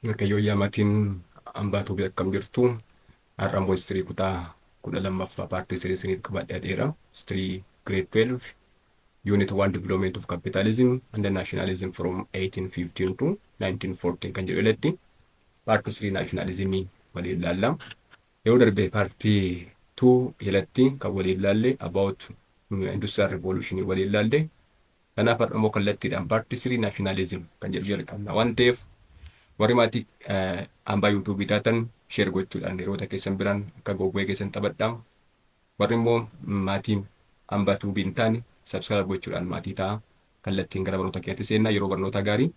Kayyooyyaa maatiin hambaatu akkam jirtu har'ammoo istirii kutaa 12ffaa paartii isiniif qabadhee dhiyeera. Istirii Grade 12 Unit 1 Development of Capitalism and Nationalism from 1815 to 1914 kan jedhu irratti paartii istii naashinaalizimii waliin ilaalla. Yeroo darbe paartii 2 jalatti kan waliin ilaalle about industrial revolution waliin ilaalle. Kanaaf har'ammoo kallattiidhaan paartii istii naashinaalizim kan jedhu jalqabna waan ta'eef warri maatii hambaa yuutuubii taatan sheer gochuudhaan yeroota keessan biraan akka gowwee keessan taphadhaa. Warri immoo maatiin hambaa yuutuubii hin taane subscribe gochuudhaan maatii ta'a. Kallattiin gara barnoota keenyatti seenna yeroo barnoota gaarii.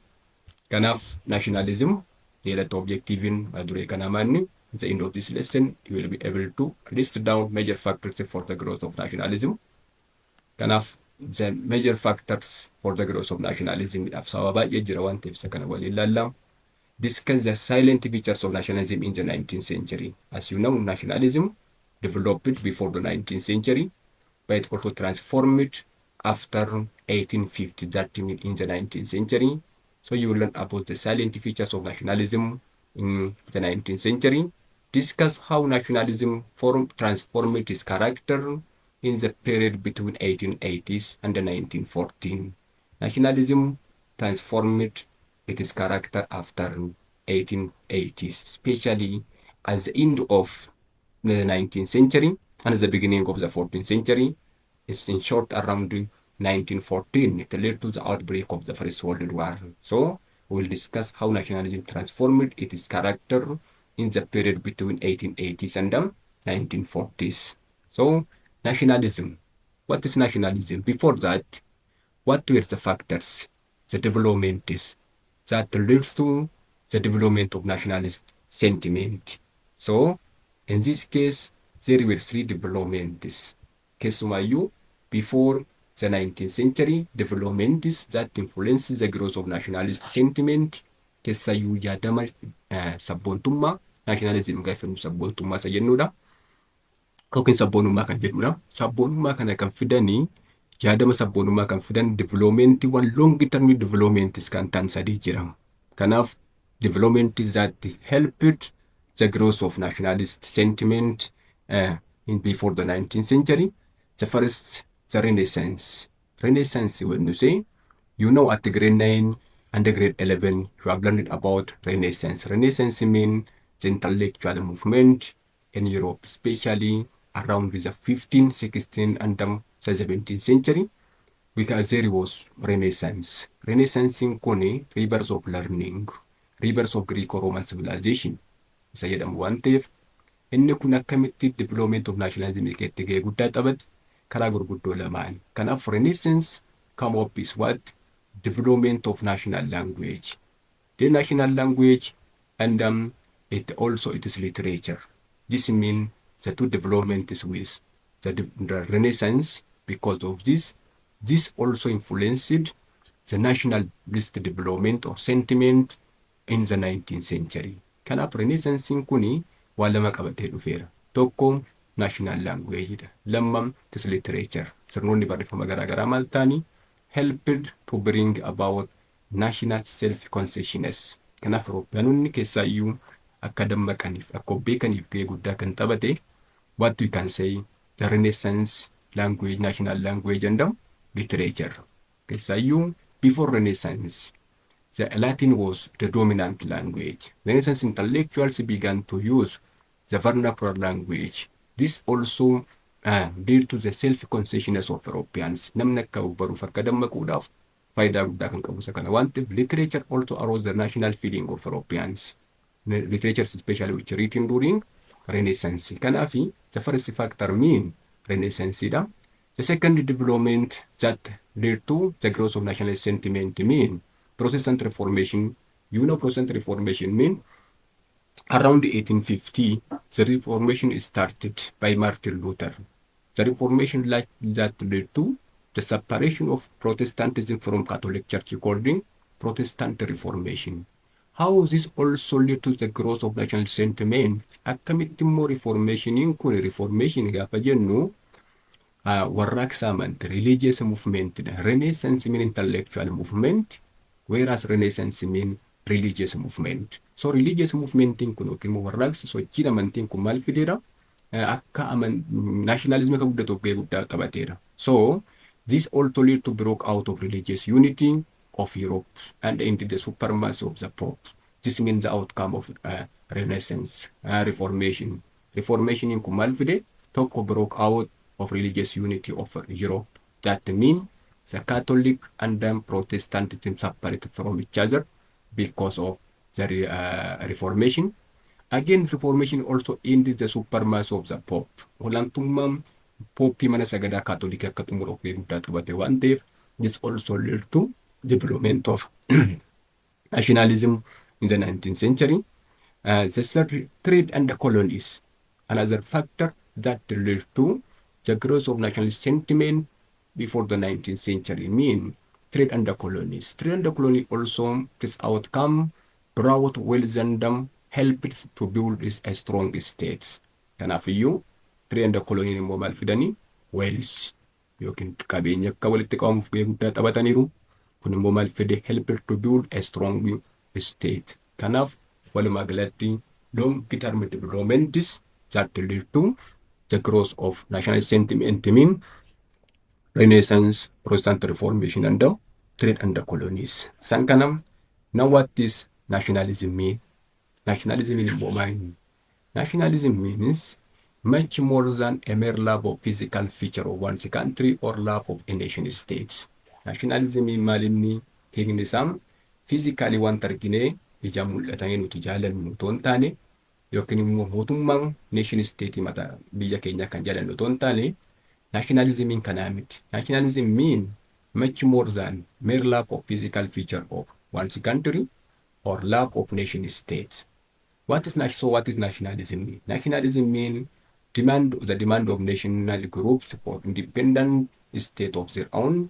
Kanaaf nationalism jedhamtu objectivin duree kana maanni. At the end of this lesson you will be able to list down major factors for the growth of nationalism. Kanaaf the major factors for the growth of nationalism sababa baay'ee jira waan ta'eef isa kana waliin ilaalla. Discuss the silent features of nationalism in the 19th century. As you know, nationalism developed before the 19th century, but it also transformed after 1850, that in the 19th century. So you will learn about the silent features of nationalism in the 19th century. Discuss how nationalism transformed its character in the period between 1880s and the 1914. Nationalism transformed its character after 1880s, especially at the end of the 19th century and at the beginning of the 14th century. It's in short around 1914. It led to the outbreak of the First World War. So we'll discuss how nationalism transformed its character in the period between 1880s and the 1940s. So nationalism. What is nationalism? Before that, what were the factors, the developments that leads to the development of nationalist sentiment? So in this case, there were three developments. Kesumayu, before the 19th century, developments that influenced the growth of nationalist sentiment. Kesayu yadama sabboontummaa, nationalism gaafannu sabboontummaa isa jennuudha. Yookiin sabboonummaa kan jedhudha. Sabboonummaa kana kan fidanii yaadama sabboonummaa kan fidan developmentiiwwan long term developments kan ta'an sadii jira. Kanaaf developments that helped the growth of nationalist sentiment in before the 19th century. The first, the Renaissance. Renaissance, when you say, you know at the grade 9 and the grade 11, you have learned about Renaissance. Renaissance means the intellectual movement in Europe, especially around the 15th, 16th, and the 17th century, because there was Renaissance. Renaissance in Kone, rivers of learning, rivers of Greek-Roman civilization. Isa jedhamu waan ta'eef inni kun akkamitti development of nationalism keessatti gahee guddaa taphate karaa gurguddoo lamaan. Kanaaf Renaissance come up is what? Development of national language. The national language and it is literature. This means the two developments with the Renaissance. Because of this also influenced the nationalist development or sentiment in the 19th century. Kanaaf Renaissance kuni waan lama qabatee dhufeera. Tokko national language, lammaffaan it is literature. Sirnoonni barreeffama garaagaraa maal ta'anii helped to bring about national self-consciousness. Kanaaf Awurooppaanonni keessaayyuu akka dammaqaniif akka beekaniif gahee guddaa kan taphate what we can say the Renaissance language, national language and literature. Keessaayyuu before Renaissance, the Latin was the dominant language. Renaissance intellectuals began to use the vernacular language. This also led to the self-consciousness of Europeans. Namni akka baruuf akka dammaquudhaaf faayidaa guddaa kan qabu isa kana. Waan ta'eef literature also arose the national feeling of Europeans. Literature especially which written during Renaissance. Kanaafi the first factor mean Renaissance. The second development that led to the growth of nationalist sentiment mean Protestant Reformation. You know Protestant Reformation mean around 1850, the Reformation started by Martin Luther. The Reformation that led to the separation of Protestantism from Catholic Church according Protestant Reformation. How this also led to the growth of national sentiment? Akkamitti immoo Reformation kun Reformation gaafa jennu warraaqsa amantii religious movement. Renaissance mean intellectual movement, whereas Renaissance mean religious movement. So religious movementiin kun yookiin immoo warraaqsi sochiin amantiin kun maal fideera? Akka nationalism akka guddatuuf gahee guddaa taphateera. So this also lead to broke out of religious unity of Europe and into the supremacy of the Pope. This means the outcome of Renaissance, Reformation. Reformation kun maal fide? Tokko broke out of religious unity of Europe. That means the Catholic and the Protestantism separated from each other because of the Reformation. Again, Reformation also ended the supremacy of the Pope. Olaantummaan Pope mana sagadaa Kaatoolikii akka xumuruuf guddaa taphate waan ta'eef, this also led to development of nationalism in the 19th century. The third, trade and the colonies, another factor that led to the growth of nationalist sentiment before the 19th century, mean trade and the colonies. Trade and the colony also, this outcome brought wealth and helped to build a strong states. Kanaafuu trade and the colony immoo maal fidanii? Wealth yookiin qabeenya akka walitti qabamuuf gahee guddaa taphataniiru. Kun immoo maal fide? Helped to build a strong state. Kanaaf walumaa galatti long-term developments that lead to the growth of national sentiment, mean Renaissance, Protestant Reformation, and the trade and the colonies. Sankanam, now what does nationalism mean? Nationalism in mind. Nationalism means much more than a mere love of physical feature of one's country or love of a nation states. Nationalism in malinni hiikni isaa physically waan argine ijaan mul'atanii nuti jaalannu otoo hin taane yookiin immoo mootummaan nation state mata biyya keenya kan jaalannu otoo hin taane nationalism in kanaa miti. Nationalism mean much more than mere love of physical feature of one's country or love of nation states. What is nationalism mean? Nationalism mean the demand of national groups for independent state of their own,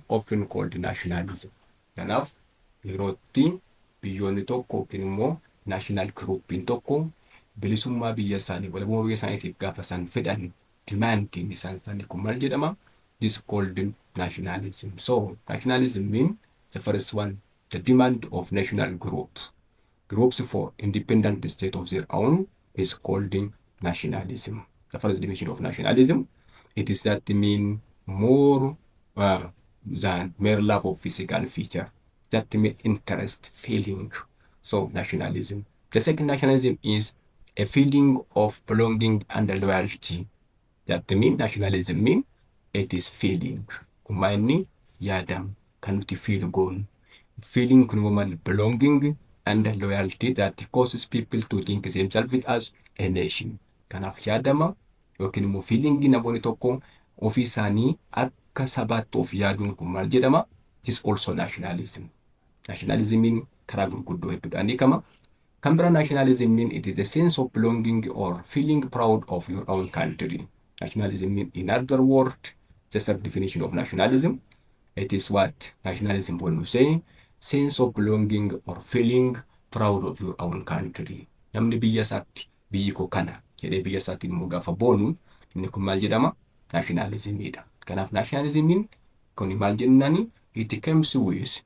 often called nationalism. Kanaaf yerootti biyyoonni tokko yookiin immoo national groupiin tokko bilisummaa biyya isaanii walabummaa biyya isaaniitiif gaafa isaan fedhan demanding isaanii kun maal jedhama? This called nationalism. So nationalism mean the first one, the demand of national groups for independent state of their own is called nationalism. The first definition of nationalism, it is that mean more than mere love of physical feature, that mean interest, feeling. So nationalism. The second nationalism is a feeling of belonging and loyalty. That mean nationalism mean it is feeling. Kumaini yadam kan nuti feel goon. Feeling kun belonging and loyalty that causes people to think themselves as a nation. Kanaaf yaadama yookiin immoo feeling namoonni tokko ofii isaanii akka sabaatti of yaaduun kun maal jedhama? This also nationalism. Nationalism karaa gurguddoo hedduudhaan hiikama. Kan biraa nationalism mean it is the sense of belonging or feeling proud of your own country. Nationalism mean, in other words, the third definition of nationalism, it is what nationalism when we say sense of belonging or feeling proud of your own country. Namni biyya isaatti biyyi koo kana jedhee biyya isaatti immoo gaafa boonu inni kun maal jedhama? Nationalismidha. Kanaaf nationalismiin kun maal jennani? It comes with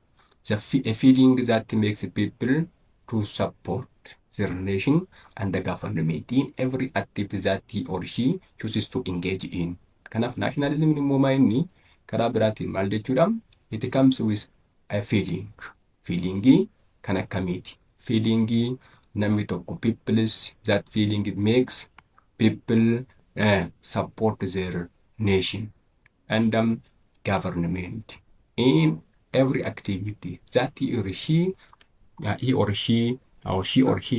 a feeling that makes people to support their nation and the government in every activity that he or she chooses to engage in. Kanaaf nationalism immoo maayinni karaa biraatiin maal jechuudha? It comes with a feeling. Feeling kan akkamiiti? Feeling namni tokko people's, that feeling it makes people support their nation and government in every activity that he or she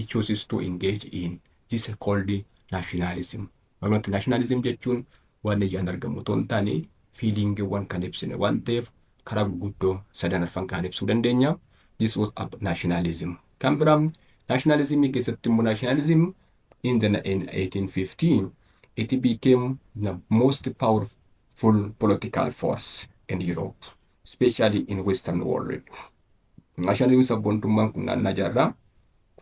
chooses to engage in. This is called nationalism. Nationalism jechuun waan ijaan argamu otoo hin taane feelingiiwwan kan ibsine waan ta'eef karaa gurguddoo sadan arfan kan ibsuu dandeenya. This was nationalism. Kan biraa nationalism keessatti immoo nationalism in 1815 it became the most powerful political force in Europe, especially in Western world. Nationalism sabboontummaan kun naannaa jaarraa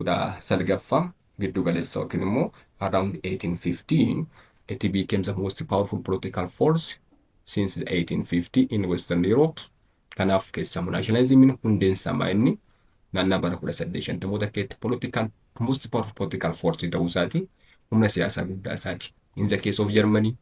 19 giddu galeessa yookiin immoo around 1815 it became the most powerful political force since 1850 in Western Europe. Kanaaf keessamuu naashinaalizimiin hundeensamaa inni naannaa bara 1850 keetti most powerful political force ta'uu isaati. Humna siyaasaa guddaa isaati. In the case of Germany,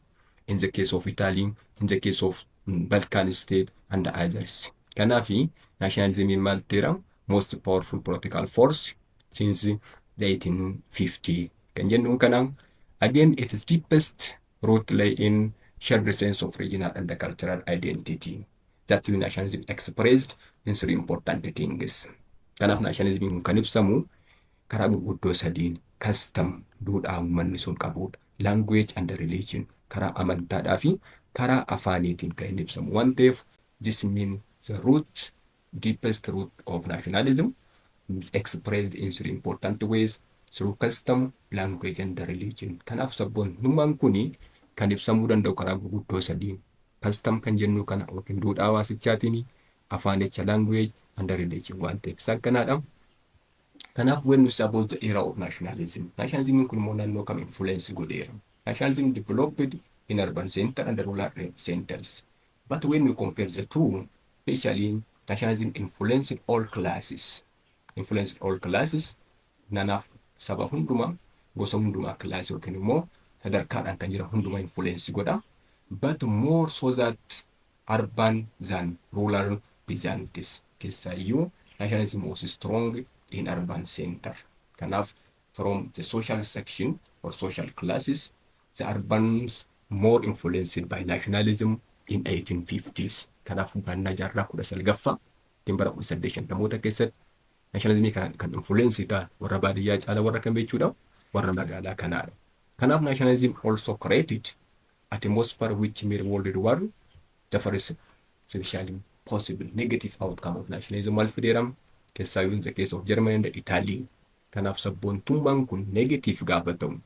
in the case of Italy, in the case of Balkan state and others. Kanaafi nationalism maal ta'eera most powerful political force since the 1850. Kan jennuun kana again its deepest root lay in shared sense of regional and the cultural identity that nationalism expressed in three important things. Kanaaf nationalism kan ibsamu karaa gurguddoo sadiin custom duudhaa uummanni sun qabudha. Language and religion karaa amantaadhaa fi karaa afaaniitiin kan inni ibsamu waan ta'eef this means the root deepest root of nationalism is expressed in three important ways through custom, language and religion. Kanaaf sabboonummaan kuni kan ibsamuu danda'u karaa gurguddoo sadiin custom kan jennu kana yookiin duudhaa hawaasichaatiin afaanicha language and religion waan ta'eef isaan kanaadha. Kanaaf when we say about the era of nationalism kun immoo naannoo kam influence godheera. Nationalism developed in urban center and rural centers. But when we compare the two, especially nationalism influenced all classes. Nanaaf saba hundumaa gosa hundumaa kilaasii yookiin immoo sadarkaadhaan kan jira hundumaa influence godha. But more so that urban than rural peasants. Keessaayyuu nationalism was strong in urban center. Kanaaf from the social section or social classes, the urbans more influenced by nationalism in 1850s. Kanaaf hubannaa jaarraa 19ffaa bara 1850 keessatti nationalism kan influence dha warra baadiyyaa caala warra kam jechuudha warra magaalaa kanaadha. Kanaaf nationalism also created atmosphere which made world war the first especially possible negative outcome of nationalism maal fideeram keessaayyuu in the case of Germany and Italy. Kanaaf sabboontummaan kun negative gaafa ta'u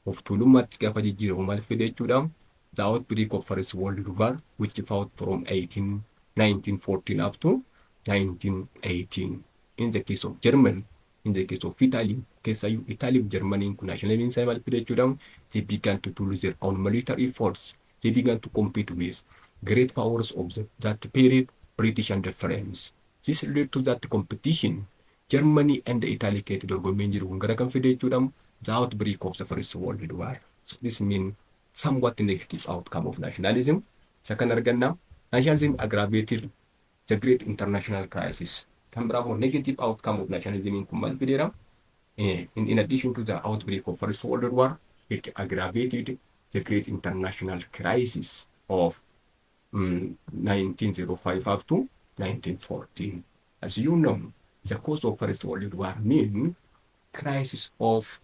of tuulummaatti gaafa jijjiiramu maal fide jechuudha. The outbreak of first world war which fought from 1914 up to 1918. In the case of Germany, in the case of Italy, keessaayyuu Italy fi Germany kun nationalism isaa maal fide jechuudha. They began to lose their own military force. They began to compete with great powers of that period, British and the French. This led to that competition. Germany and Italy keetti dorgommiin jiru kun gara kan fide jechuudha. The outbreak of the first world war. So this means somewhat negative outcome of nationalism. Isa kan arganna nationalism aggravated the great international crisis. Kan biraammoo negative outcome of nationalism kun maal fideera? In addition to the outbreak of first world war, it aggravated the great international crisis of 1905 up to 1914. As you know, the cause of first world war means crisis of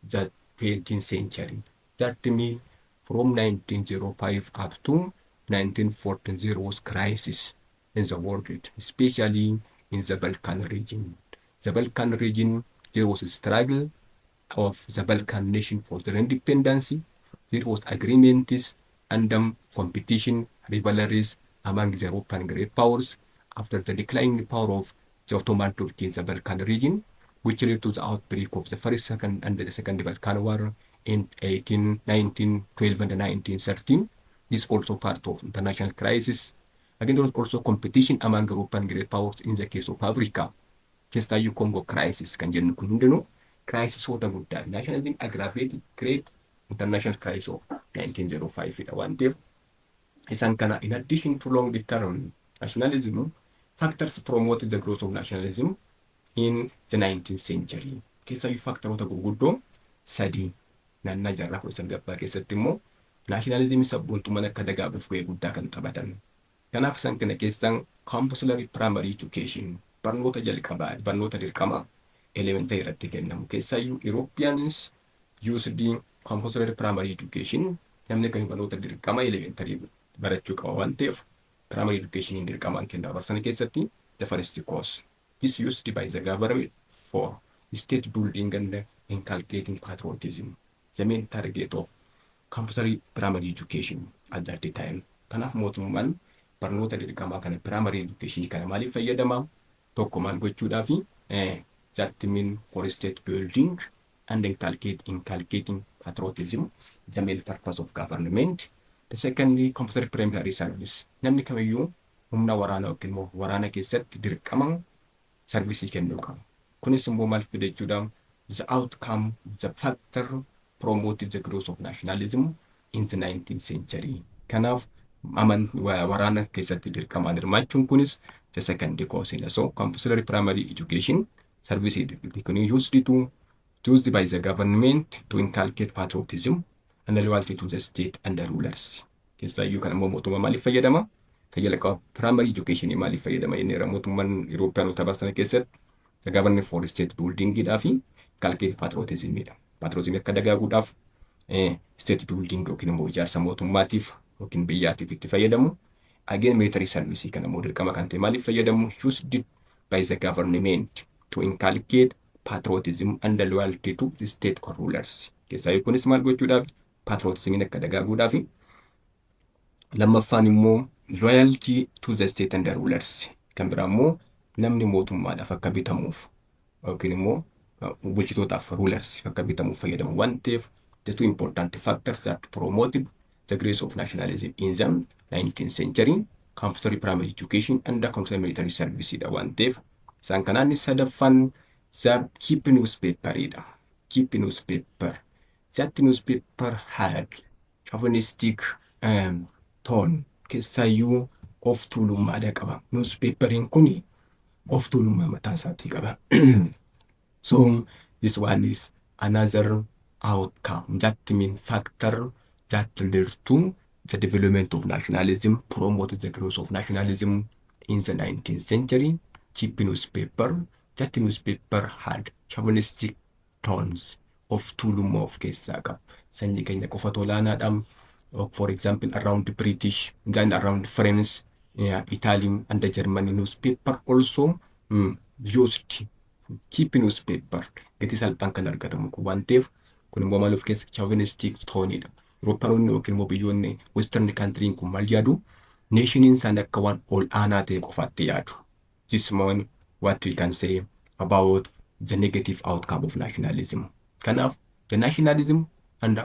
the 18th century. That means from 1905 up to 1914 there was crisis in the world, especially in the Balkan region. The Balkan region, there was a struggle of the Balkan nation for their independence. There was agreements and competition, rivalries among the European great powers after the declining power of the Ottoman Turkey in the Balkan region, which led to the outbreak of the first, second, and the second Balkan War in 1912 and 1913. This also part of international crisis. Again, there was also competition among European great powers in the case of Africa. Keessaayyuu Congo crisis kan jennu kun hundinuu crisis-oota guddaa. Nationalism aggravated great international crisis of 1905 dha waan ta'eef isaan kana in addition to long term nationalism, factors promoted the growth of nationalism in the 19th century. Keessaayyuu factoroota gurguddoo sadii naannaa jaarraa 19ffaa keessatti immoo nationalism sabboontummaan akka dagaaguuf gahee guddaa kan taphatan. Kanaaf isaan kana keessaan compulsory primary education barnoota jalqabaa barnoota dirqamaa elementary irratti kennamu. Keessaayyuu Europeans used compulsory primary education. Namni kan barnoota dirqamaa elementary barachuu qaba waan ta'eef primary education dirqamaan kennamu. Barsan keessatti the first course. This used by the government for state building and inculcating patriotism. The main target of compulsory primary education at that time. Kanaaf mootummaan barnoota dirqamaa kana primary education kana maaliif fayyadama? Tokko maal gochuudhaafi that mean for state building and inculcating patriotism, the main purpose of government. The secondly, compulsory primary service. Namni kamiyyuu humna waraanaa yookiin immoo waraana keessatti dirqama sarvisii kennuu qaba. Kunis immoo maal fide jechuudha? The outcome, the factor promoted the growth of nationalism in the 19th century. Kanaaf waraana keessatti dirqamaan hirmaachuun kunis the second cause. So compulsory primary education service used by the government to inculcate patriotism and loyalty to the state and the rulers. Keessaayyuu kan immoo mootummaa maaliif fayyadama? Tajaajila primary education maaliif fayyadama? Inni irra mootummaan Eurooppiyaan taasisan keessatti the government for state buildingidhaa fi inculcate patriotismidha. Patriotism akka dagaaguudhaaf state building yookiin immoo ijaarsa mootummaatiif yookiin biyyaatiif itti fayyadamu. Again military service kan immoo dirqama kan ta'e maaliif fayyadamu? Used by the government to inculcate patriotism and loyalty to the state or rulers. Keessaayyuu kunis maal gochuudhaaf? Patriotism akka dagaaguudhaaf. Lammaffaan immoo loyalty to the state and the rulers. Kan biraa immoo namni mootummaadhaaf akka bitamuuf yookiin immoo bulchitootaaf rulers akka bitamuuf fayyadamu waan ta'eef the two important factors that promoted the growth of nationalism in the 19th century compulsory primary education and the compulsory military service dha waan ta'eef isaan kanaan sadaffaan the keep newspaper dha. Keep newspaper. That newspaper had chauvinistic tone. Keessaayyuu of tuulummaadha qaba. Newspaperiin kuni of tuulummaa mataa isaatii qaba. So this one is another outcome that mean factor that led to the development of nationalism, promoted the growth of nationalism in the 19th century. Keep newspaper. That newspaper had chauvinistic tones of tuulummaa of keessaa qaba. Sanyii keenya qofa olaanaadhaan. For example, around the British, then around France, Italy, and the German newspaper also used keep newspaper. It is al bankan argatamu waan ta'eef kun immoo maal of keessa chauvinistic toneidha. Eurooppanoonni yookiin immoo biyyoonni western country kun maal yaadu? Nationiin isaan akka waan ol aanaa ta'e qofaatti yaadu. This one what we can say about the negative outcome of nationalism. Kanaaf the nationalism and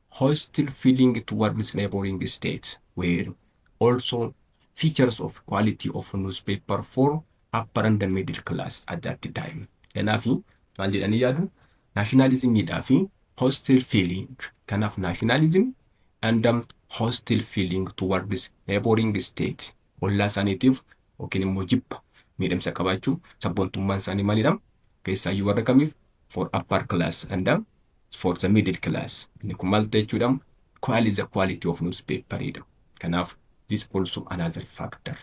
hostile feeling towards neighboring states were also features of quality of newspaper for upper and middle class at that time. Kanaafi maal jedhanii yaadu? Nationalismidhaa fi hostile feeling. Kanaaf nationalism and hostile feeling towards neighboring state. Ollaa isaaniitiif yookiin immoo jibba miidhamsa qabaachuu sabboontummaan isaanii maalidha? Keessaayyuu warra kamiif? For upper class and for the middle class. Inni kun maal ta'e jechuudha? The quality of newspaper. Kanaaf this also another factor.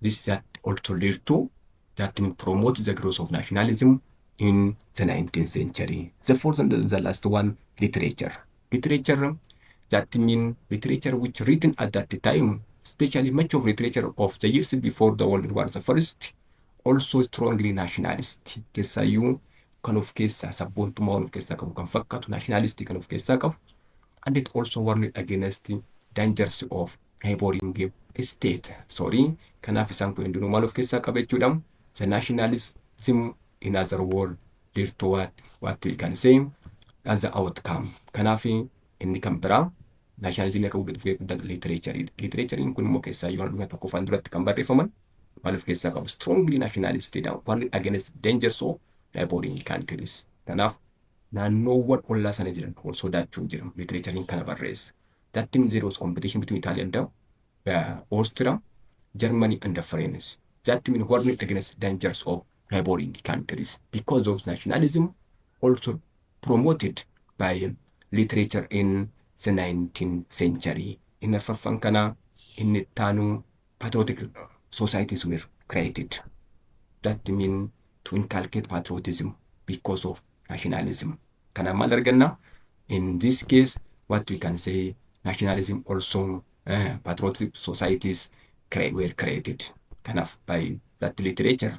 This that also led to that promote the growth of nationalism in the 19th century. The fourth and the last one, literature. Literature, that means literature which written at that time, especially much of literature of the years before the World War the First, also strongly nationalist. Keessaayyuu kan of keessaa sabboontummaa of keessaa qabu kan fakkaatu nationalist kan of keessaa qabu. And it also warned against the dangers of neighboring state. Kanaaf isaan kun hundinuu maal of keessaa qaba jechuudha? The nationalism in other word led to what we can say as the outcome. Kanaaf inni kan biraa nationalism akka guddaa literature. Literature kun immoo keessaa yoo dhuguma tokko faan duratti kan barreeffaman maal of keessaa qabu? Strongly nationalist warned against dangers of neighboring countries. Kanaaf naannoowwan ollaa sana jiran wal sodaachuu jiran literature kana barreessa. That means there was competition between Italy and Austria, Germany and France. That means warning against dangers of neighboring countries because of nationalism also promoted by literature in the 19th century. In the kana in tanu patriotic societies were created. That means to inculcate patriotism because of nationalism. Kana maal arganna? In this case, what we can say, nationalism also patriotic societies were created. Kanaaf by that literature.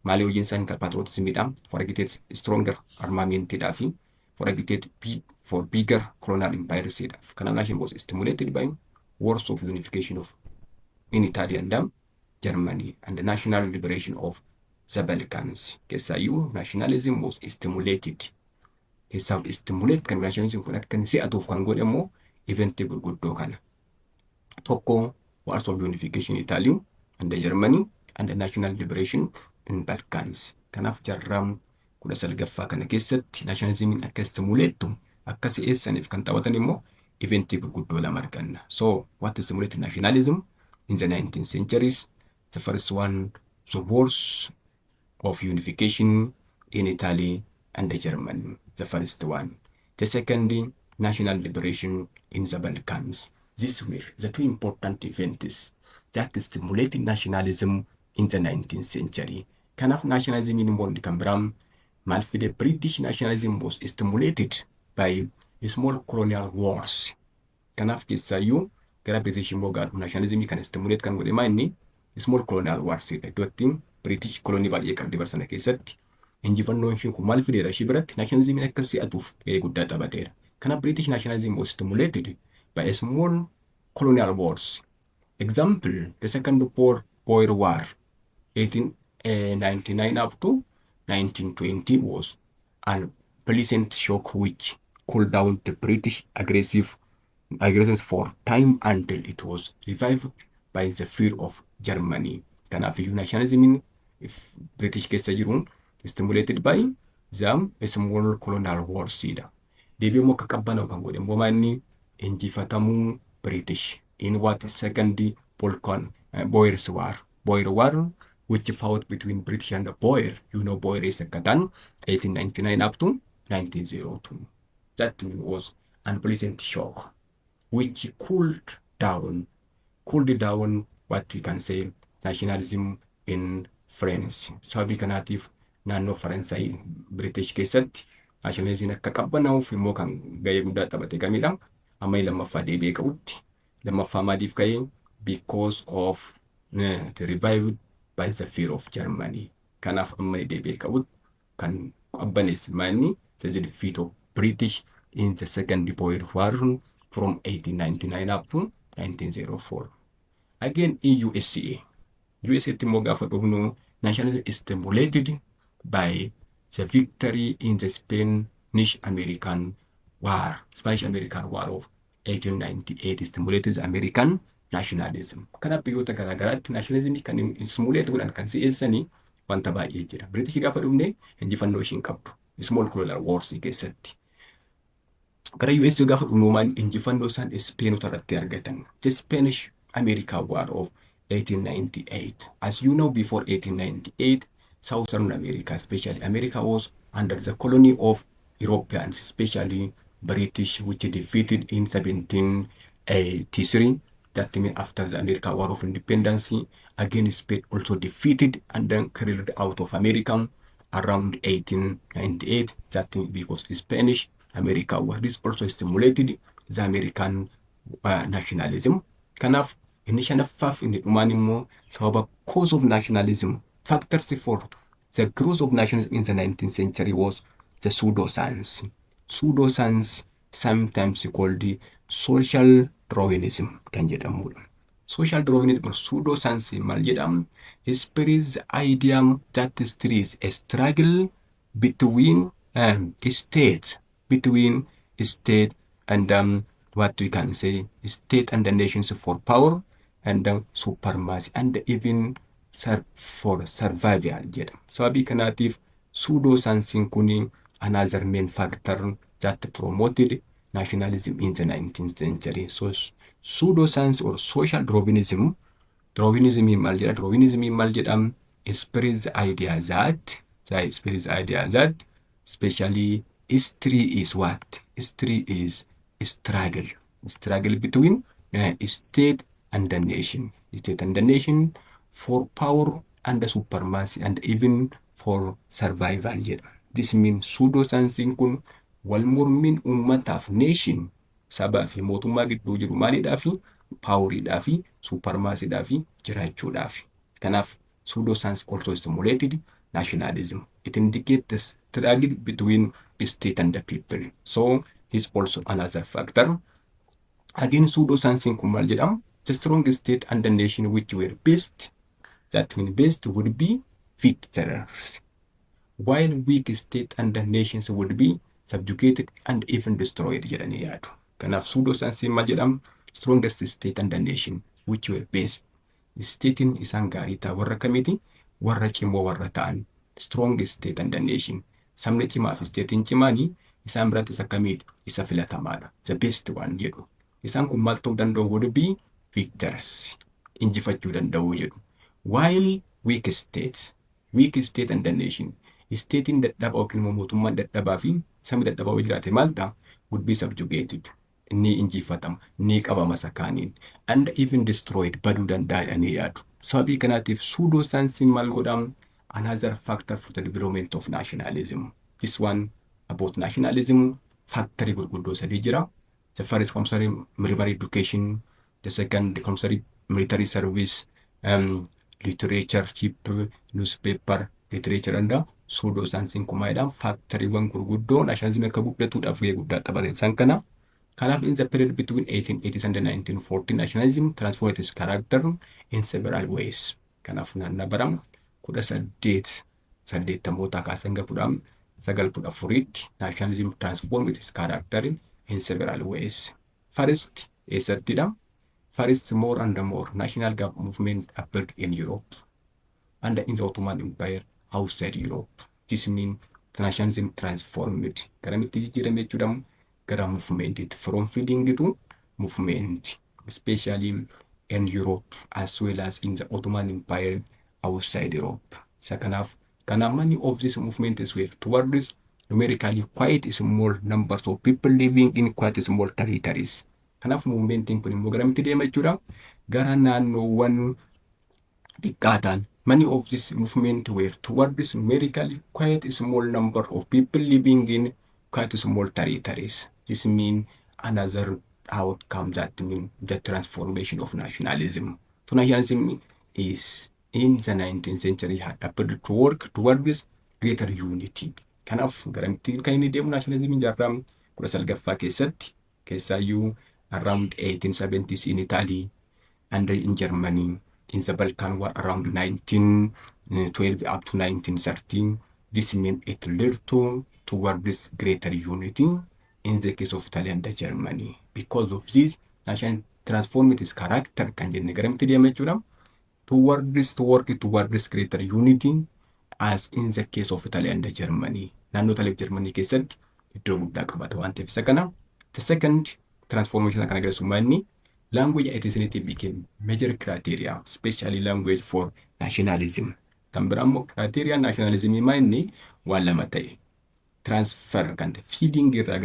Maali hojiin isaan kan patriotismidha. For agitate stronger armamentidhaa fi for agitate for bigger colonial empires. Kanaaf nation was stimulated by wars of unification of in Italy and Germany and the national liberation of the Balkans. Keessaayyuu nationalism was stimulated. Keessaaf stimulate kan nationalism kun akka si'atuuf kan godhe immoo event gurguddoo kana. Tokko wars of unification Italy and the Germany and the national liberation in Balkans. Kanaaf jarraam 19ffaa kana keessatti nationalismiin akka stimuleettu akka si'eessaniif kan taphatan immoo eventii gurguddoo lama arganna. So what stimulated nationalism in the 19th centuries? The first one, the wars of unification in Italy and the Germany, the first one. The second, national liberation in the Balkans. These were the two important events that stimulated nationalism in the 19th century. Kanaaf nationalism in Mondi Cambram, the British nationalism was stimulated by small colonial wars. Kanaaf keessayyuu gara British immoo gaadhu nationalism kan stimulate kan godhe inni small colonial wars iddootti British colony baay'ee qabdi barsana keessatti injifannoon isheen kun maal fideera ishee biratti nationalism akka si'atuuf gahee guddaa taphateera. Kanaaf British nationalism was stimulated by a small colonial wars. Example, the second Boer War, 1899 up to 1920 was an pleasant shock which cooled down the British aggressions for time until it was revived by the fear of Germany. Kanaaf iyyuu nationalism if British keessa jiruun stimulated by the small colonial wars dha. Deebi'ee immoo akka qabbanaa'u kan godhe immoo manni injifatamuu British in what second Boer's War. Boer War, which fought between British and the Boer. You know Boer is akka tan 1899 up to 1902. That was unpleasant shock, which cooled down what we can say nationalism in France. Sababii kanaatiif naannoo Faransaay British keessatti nationalism akka qabbanaa'uuf immoo kan gahee guddaa taphate kamidha. Amma lammaffaa deebi'ee qabutti lammaffaa maaliif ka'e? Because of the revived by the fear of Germany. Kanaaf amma deebi'ee qabutti kan qabbaneesse manni the defeat of British in the second Boer War from 1899 up to 1904. Again in USA. USA immoo gaafa dhufnu nationalism is stimulated by the victory in the Spanish-American War of 1898 stimulated the American nationalism. Kanaaf biyyoota garaagaraatti nationalism kan stimulate godhan kan si'eessanii wanta baay'ee jira. British gaafa dhufne injifannoo ishiin qabdu small colonial wars keessatti. Gara US gaafa dhufnuumaan injifannoo isaan Spainota irratti argatan. The Spanish-American War of 1898. As you know, before 1898, Southern America, especially America, was under the colony of Europeans, especially British, which defeated in 1783. That means after the American War of Independence, again Spain also defeated and then carried out of America around 1898. That means because Spanish America War, this also stimulated the American nationalism. Kanaaf inni shanaffaaf inni dhumaan immoo sababa cause of nationalism factors for the growth of nationalism in the 19th century was the pseudoscience. Pseudoscience, sometimes called the social Darwinism kan jedhamudha. Social Darwinism or pseudoscience maal jedhamu spreads the idea that there is a struggle between state and what we can say state and the nations for power and supremacy and even for survival jedhama. Sababii kanaatiif pseudoscience kun another main factor that promoted nationalism in the 19th century. So pseudoscience or social Darwinism maal jedhama spreads the idea that especially history is what? History is struggle between state and the nation. State and the nation for power and the supremacy and even for survival jedhama. This means pseudoscience kun wal mormiin uummataaf nation sabaa fi mootummaa gidduu jiru maalidhaa fi poweridhaa fi supremacyidhaa fi jiraachuudhaaf. Kanaaf pseudoscience also stimulated nationalism. It indicates the struggle between the state and the people. So is also another factor. Again, pseudoscience kun maal jedhama? The strong state and the nation which were best, that means best would be victors, while weak state and the nations would be subjugated and even destroyed jedhanii yaadu. Kanaaf pseudoscience maal jedhama? Strongest state and the nation which were best, Isteetiin isaan gaarii ta'a warra kamiiti? Warra cimoo warra ta'an. Strong state and the nation. Sabni cimaa fi isteetiin cimaanii isaan birattis akkamiiti? Isa filatamaadha. The best one jedhu. Isaan kun maal ta'uu danda'u would be victors. Injifachuu danda'u jedhu. While weak state and the nation. Isteetiin dadhabaa yookiin immoo mootummaan dadhabaa fi sabni dadhabaa yoo jiraate maal ta'a? Would be subjugated. Ni injifatama, ni qabama sakaaniin. And even destroyed baduu danda'a jedhanii yaadu. Sababii kanaatiif pseudo saayinsiin maal godhamu? Another factor for the development of nationalism. This one about nationalism, factory gurguddoo sadii jira. The first compulsory military education, the second compulsory military service, literature, newspaper, literature and pseudo saayinsiin kumaayidhaan factoryuwwan gurguddoo nationalism akka guddatuudhaaf gahee guddaa taphatan. Isaan kana Kanaf in the period between 1880s and 1940, nationalism transformed its character in several ways. Kanaf naannaa bara 1880 kaasanga 1914 nationalism transformed its character in several ways. First, First, more and more national movement appeared in Europe and in the Ottoman Empire outside Europe. This means nationalism transformed. Garamitti jijjiirame jechuudha. Gara movement from feeling to movement, especially in Europe as well as in the Ottoman Empire outside Europe. So many of these movements were towards numerically quite small numbers of people living in quite small territories. Kanaaf movementiin kun immoo garamitti deema jechuudha. Gara naannoowwan xiqqaataan. Many of these movements were towards numerically quite small number of people living in quite small territories. This means another outcome that means the transformation of nationalism. So nationalism is in the 19th century had appeared to work towards greater unity. Kanaaf garamitti kan inni deemu nationalism jaarraa 19ffaa keessaayyuu around 1870s in Italy and in Germany, in the Balkan War around 1912 up to 1913. This means it led towards greater unity in the case of Italy and Germany. Because of this, nation transformed its character kan jenne garamitti deema jechuudha. Towards greater unity as in the case of Italy and Germany. Naannoo Italy fi Germany keessatti iddoo guddaa qabata waan ta'eef isa kana. The second transformation kana agarsiisu inni language ethnicity became major criteria, especially language for nationalism. Kan biraa immoo criteria nationalism inni waan lama ta'e. Transfer kan ta'e feeding irraa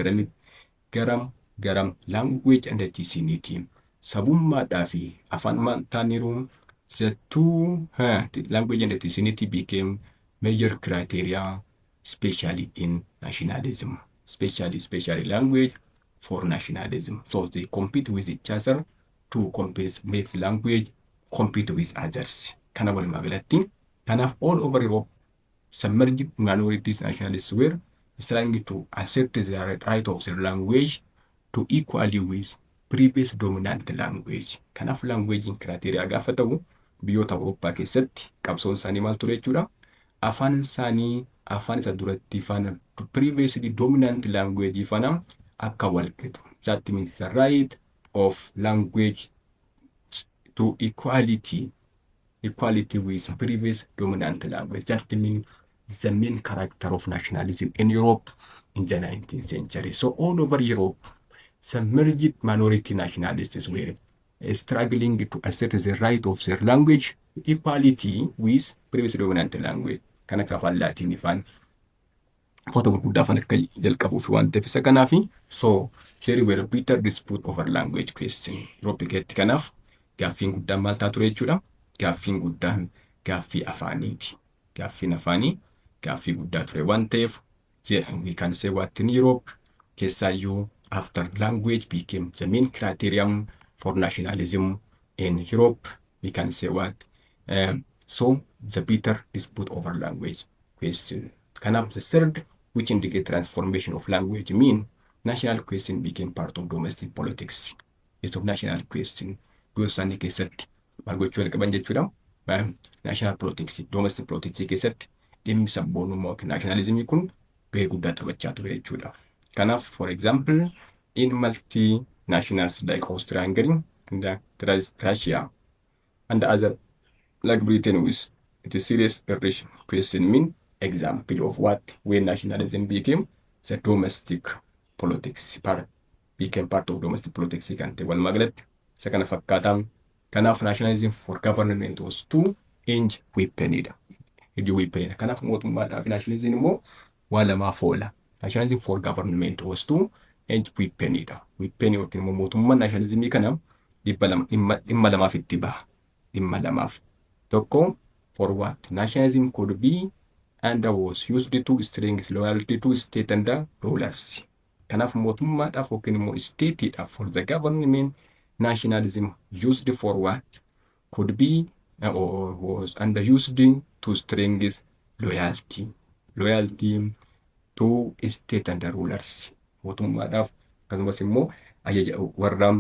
garam language and ethnicity. Sabummaadhaa fi afaan taaniru the two language and ethnicity became major criteria, especially in nationalism. Especially language for nationalism. So they compete with each other to make language compete with others. Kana walumaa galatti. Kanaaf all over Europe, submerged minorities nationalists were trying to accept the right of their language to equally with previous dominant language. Kanaaf language criteria gaafa ta'u biyyoota Awurooppaa keessatti qabsoon isaanii maal ture jechuudha. Afaan isaanii afaan isa duratti faana previously dominant language faana akka walqitu. That means the right of language to equality with previous dominant language. That means the main character of nationalism in Europe in the 19th century. So all over Europe, submerged minority nationalists were struggling to assert the right of their language equality with previous dominant language. Kana kafaan Latin ifaan foto gurguddaa fan akka jalqabuuf waan ta'eef isa kanaafi. So there were bitter dispute over language question. Europe keessatti kanaaf gaaffiin guddaan maal taa ture jechuudha. Gaaffiin guddaan gaaffii afaaniiti. Gaaffiin afaanii gaaffii guddaa ture waan ta'eef we can say what in Europe keessaayyuu after language became the main criterion for nationalism in Europe, we can say what? So the bitter dispute over language question. The third, which indicate transformation of language, mean national question became part of domestic politics. It's of national question. Because sani keessatti margochuu qaban jechuudha. National politics, domestic politics keessatti dhimmi sabboonummaa yookiin nationalism kun gahee guddaa taphachaa ture jechuudha. Kanaaf, for example, in multinationals like Austria-Hungary and Russia and the other like Britain with it is serious Irish question mean example of what when nationalism became the domestic politics part became part of domestic politics kan ta'e walumaa galatti isa kana fakkaataan kanaaf nationalism for government was to end weaponidha. Iddoo weaponidha. Kanaaf mootummaadhaa fi nationalism immoo waa lamaaf oola. Nationalism for government was to end weaponidha. Weapon yookiin immoo mootummaan nationalismii kana dhimma lamaaf itti baha. Dhimma lamaaf. Tokko for what? Nationalism could be and was used to strengthen loyalty to state and the rulers. Kanaaf mootummaadhaaf yookiin immoo stateidhaaf for the government nationalism used for what? Could be or was used to strengthen loyalty. Loyalty to state and the rulers. Mootummaadhaaf akkasumas immoo warra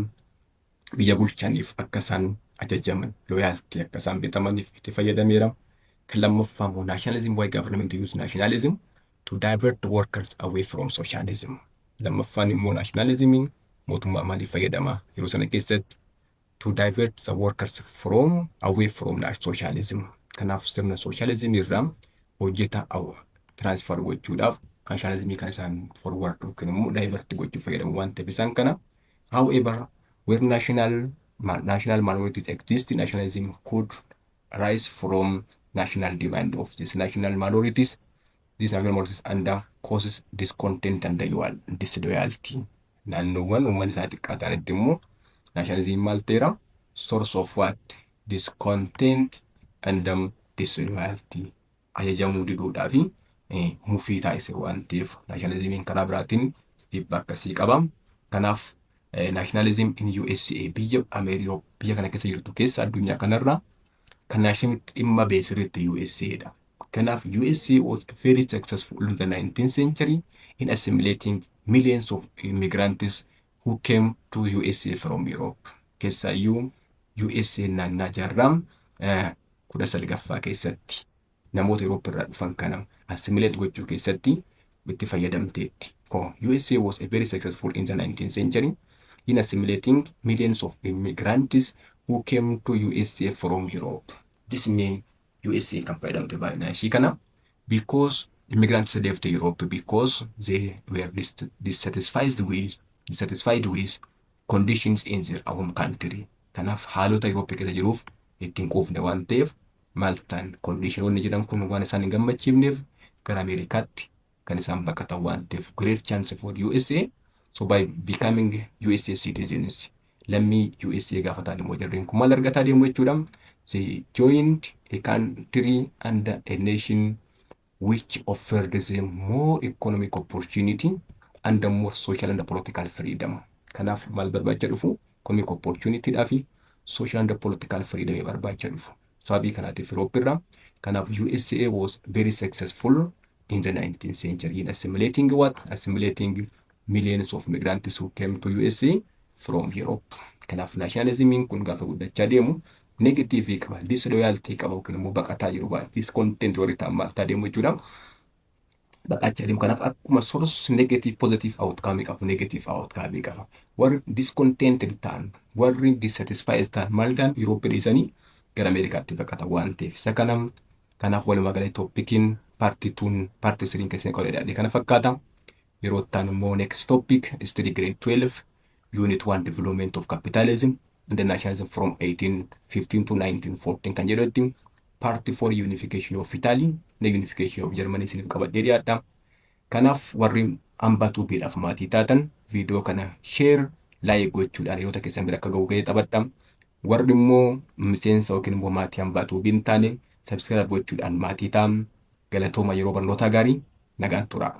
biyya bulchaniif akka isaan ajajaman loyalty akka isaan beekamaniif itti fayyadameera. Kan lammaffaa immoo nationalism why government use nationalism to divert the workers away from socialism. Lammaffaan immoo nationalism mootummaa maaliif fayyadama yeroo sana keessatti to divert the workers from away from socialism. Kanaaf sirna socialism irraa hojjeta transfer gochuudhaaf nationalism kan isaan forward yookiin immoo divert gochuuf fayyadamu waan ta'eef isaan kana. However, where national minorities exist, nationalism could rise from national demand of these national minorities. These national minorities under causes discontent and disloyalty. Naannoowwan uummanni isaa xiqqaa ta'anitti immoo nationalism maal ta'eera? Source of what? Discontent and disloyalty. Ajajamuu diduudhaa fi mufii taasise waan ta'eef nationalismiin karaa biraatiin dhiibbaa akkasii qaba. Kanaaf nationalism in USA biyya Ameerikaa biyya kana keessa jirtu keessa addunyaa kanarraa kan nationalism dhimma beesirriitti USAdha. Kanaaf USA was very successful in the 19th century in assimilating millions of immigrants who came to USA from Europe. Keessayyuu USA naannaa jaarraa 19ffaa keessatti namoota Europe irraa dhufan kana assimilate gochuu keessatti itti fayyadamteetti. USA was very successful in the 19th century in assimilating millions of immigrants who came to USA from Europe. This means USA can fayyadamte baay'inaan ishii kana because immigrants left Europe because they were dissatisfied with conditions in their own country. Kanaaf haalota Europe keessa jiruuf ittiin quufne waan ta'eef maaltaan conditionoonni jedhan kun waan isaan hin gammachiifneef gara Ameerikaatti kan isaan baqatan waan ta'eef great chance for USA. So by becoming USA citizens, lammii USA gaafa ta'an immoo jarreen kun maal argataa deemu jechuudha. They joined a country and a nation which offered them more economic opportunity and more social and political freedom. Kanaaf maal barbaacha dhufu? Economic opportunity dhaa fi social and political freedom barbaacha dhufu. Sababii kanaatiif Europe irraa. Kanaaf USA was very successful in the 19th century in assimilating what? Assimilating millions of migrants who came to USA from Europe. Kanaaf nationalism kun gaafa guddachaa deemu negative qaba, disloyalty qaba yookiin immoo baqataa jiru baay'ee discontent warri ta'an maal ta'aa deemu jechuudha. Baqachaa deemu kanaaf akkuma source negative positive outcome qabu negative outcome qaba. Warri discontented ta'an warri dissatisfied ta'an maal ta'an Europe dhiisanii gara Ameerikaatti baqatan waan ta'eef isa kanaaf walumaa galatti toppikiin paartii 3 keessatti qoodamee kana fakkaata. Yeroo ta'an immoo next topic study grade 12 unit 1 development of capitalism and the nationalism from 1815 to 1914 kan jedhutti part 4 unification of Italy the unification of Germany isiniif qabadhee dhiyaadha. Kanaaf warri hambaatuu beedhaaf maatii taatan viidiyoo kana share like gochuudhaan yeroo keessan bira akka ga'u ga'ee taphadha. Warri immoo miseensa yookiin immoo maatii hambaatuu hin taane subscribe gochuudhaan maatii ta'aa. Galatooma yeroo barnootaa gaarii nagaan turaa.